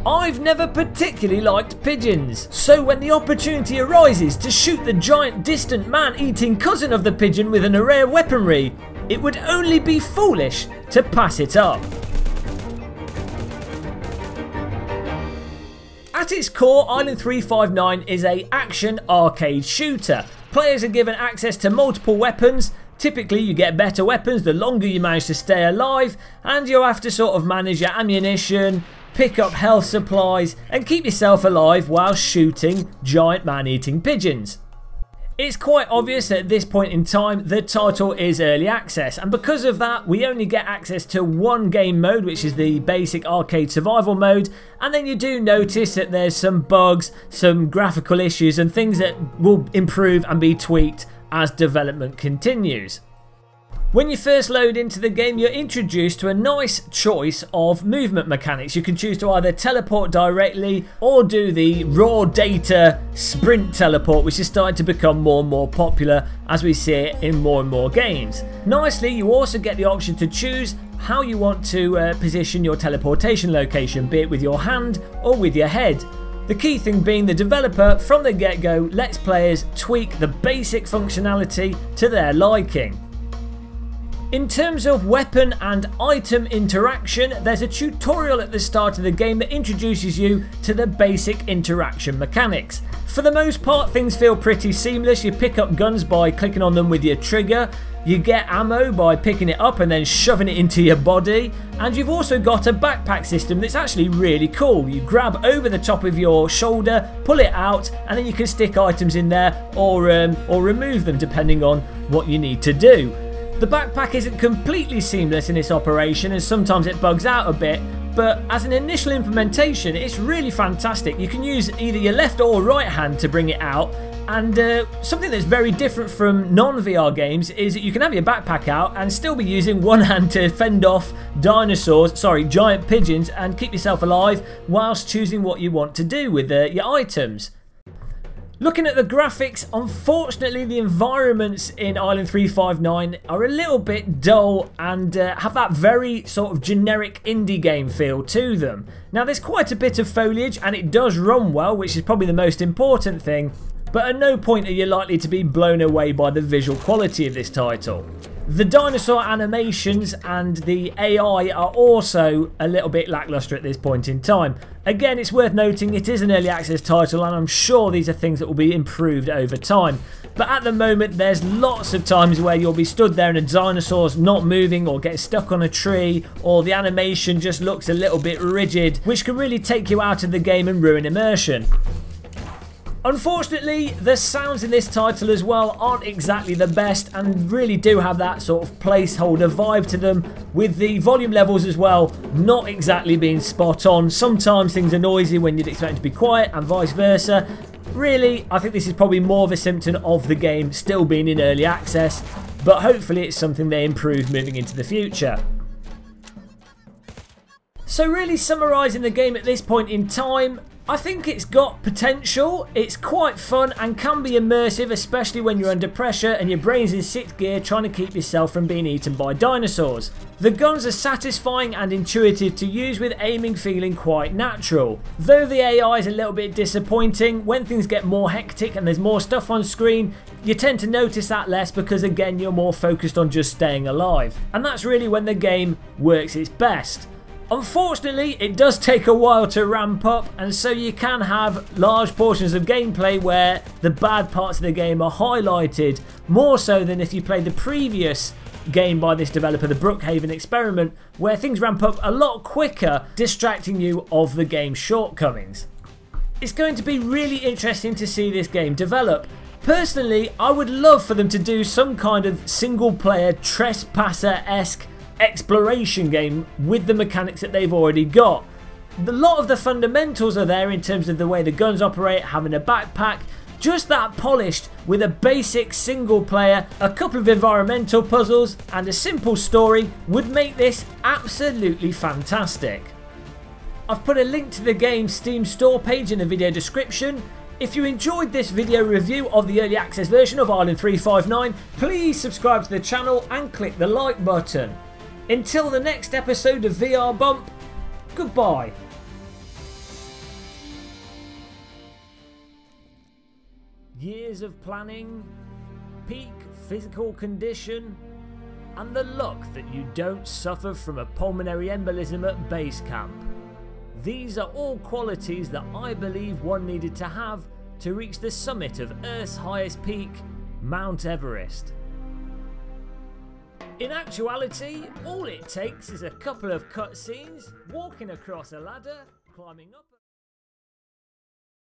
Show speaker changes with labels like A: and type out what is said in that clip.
A: I've never particularly liked pigeons, so when the opportunity arises to shoot the giant distant man-eating cousin of the pigeon with an array of weaponry, it would only be foolish to pass it up. At its core, Island 359 is an action arcade shooter. Players are given access to multiple weapons. Typically you get better weapons the longer you manage to stay alive, and you'll have to sort of manage your ammunition, pick up health supplies and keep yourself alive while shooting giant man-eating pigeons. It's quite obvious at this point in time the title is early access, and because of that we only get access to one game mode, which is the basic arcade survival mode, and then you do notice that there's some bugs, some graphical issues and things that will improve and be tweaked as development continues. When you first load into the game, you're introduced to a nice choice of movement mechanics. You can choose to either teleport directly or do the raw data sprint teleport, which is starting to become more and more popular as we see it in more and more games. Nicely, you also get the option to choose how you want to position your teleportation location, be it with your hand or with your head. The key thing being the developer from the get-go lets players tweak the basic functionality to their liking. In terms of weapon and item interaction, there's a tutorial at the start of the game that introduces you to the basic interaction mechanics. For the most part, things feel pretty seamless. You pick up guns by clicking on them with your trigger, you get ammo by picking it up and then shoving it into your body, and you've also got a backpack system that's actually really cool. You grab over the top of your shoulder, pull it out, and then you can stick items in there or remove them depending on what you need to do. The backpack isn't completely seamless in its operation and sometimes it bugs out a bit, but as an initial implementation it's really fantastic. You can use either your left or right hand to bring it out, and something that's very different from non-VR games is that you can have your backpack out and still be using one hand to fend off giant pigeons and keep yourself alive whilst choosing what you want to do with your items. Looking at the graphics, unfortunately the environments in Island 359 are a little bit dull and have that very sort of generic indie game feel to them. Now there's quite a bit of foliage and it does run well, which is probably the most important thing, but at no point are you likely to be blown away by the visual quality of this title. The dinosaur animations and the AI are also a little bit lackluster at this point in time. Again, it's worth noting it is an early access title and I'm sure these are things that will be improved over time. But at the moment there's lots of times where you'll be stood there and a dinosaur's not moving or gets stuck on a tree, or the animation just looks a little bit rigid, which can really take you out of the game and ruin immersion. Unfortunately, the sounds in this title as well aren't exactly the best and really do have that sort of placeholder vibe to them, with the volume levels as well not exactly being spot on. Sometimes things are noisy when you'd expect it to be quiet and vice versa. Really, I think this is probably more of a symptom of the game still being in early access, but hopefully it's something they improve moving into the future. So really summarising the game at this point in time, I think it's got potential. It's quite fun and can be immersive, especially when you're under pressure and your brain's in sixth gear trying to keep yourself from being eaten by dinosaurs. The guns are satisfying and intuitive to use, with aiming feeling quite natural. Though the AI is a little bit disappointing, when things get more hectic and there's more stuff on screen, you tend to notice that less because again you're more focused on just staying alive. And that's really when the game works its best. Unfortunately, it does take a while to ramp up, and so you can have large portions of gameplay where the bad parts of the game are highlighted, more so than if you played the previous game by this developer, the Brookhaven Experiment, where things ramp up a lot quicker, distracting you of the game's shortcomings. It's going to be really interesting to see this game develop. Personally, I would love for them to do some kind of single-player Trespasser-esque exploration game with the mechanics that they've already got. A lot of the fundamentals are there in terms of the way the guns operate, having a backpack, just that polished with a basic single player, a couple of environmental puzzles and a simple story would make this absolutely fantastic. I've put a link to the game's Steam store page in the video description. If you enjoyed this video review of the early access version of Island 359, please subscribe to the channel and click the like button. Until the next episode of VR Bump, goodbye. years of planning, peak physical condition, and the luck that you don't suffer from a pulmonary embolism at base camp. These are all qualities that I believe one needed to have to reach the summit of Earth's highest peak, Mount Everest. In actuality, all it takes is a couple of cutscenes, walking across a ladder, climbing up